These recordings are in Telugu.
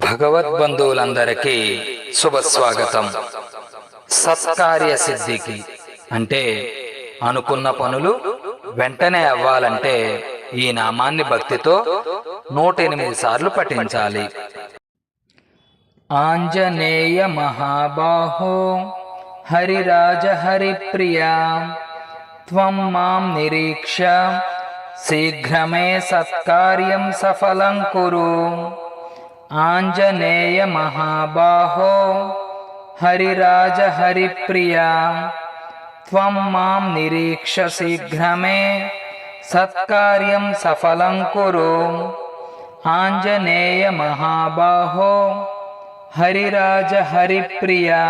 భగవద్బంధువులందరికీ శుభస్వాగతం. సత్కార్య సిద్ధికి అంటే అనుకున్న పనులు వెంటనే అవ్వాలంటే ఈ నామాన్ని భక్తితో 108 సార్లు పఠించాలి. ఆంజనేయ మహాబాహో హరిరాజ హరిప్రియా త్వం మాం నిరీక్ష శీఘ్రమే సత్కార్యం సఫలం కురు. ఆంజనేయ మహాబాహో హరిరాజ హరిప్రియా త్వం మాం నిరీక్ష శీఘ్రమే సత్కార్యం సఫలం కురు. ఆంజనేయ మహాబాహో హరిరాజ హరిప్రియా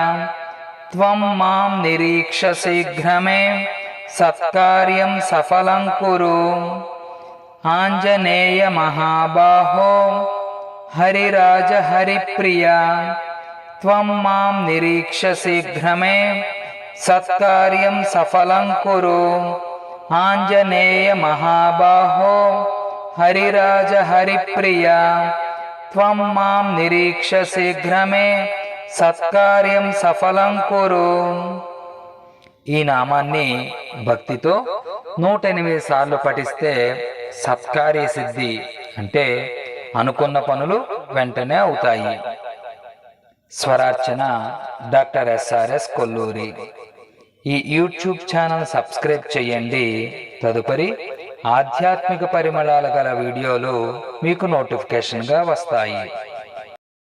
త్వం మాం నిరీక్ష శీఘ్రమే సత్కార్యం సఫలం కురు. ఆంజనేయ మహాబాహో హరిరాజ హరిప్రియా త్వం మాం నిరీక్ష శీఘ్రమే సత్కార్యం సఫలం కురు. ఆంజనేయ మహాబాహో హరిరాజ హరిప్రియా త్వం మాం నిరీక్ష శీఘ్రమే సత్కార్యం సఫలం కురు. ఈ నామాన్ని భక్తితో 108 సార్లు పఠిస్తే సత్కార్య సిద్ధి అంటే అనుకున్న పనులు వెంటనే అవుతాయి. స్వరార్చన డాక్టర్ SRS కొల్లూరి. ఈ యూట్యూబ్ ఛానల్ సబ్స్క్రైబ్ చేయండి. తదుపరి ఆధ్యాత్మిక పరిమళాల గల వీడియోలు మీకు నోటిఫికేషన్గా వస్తాయి.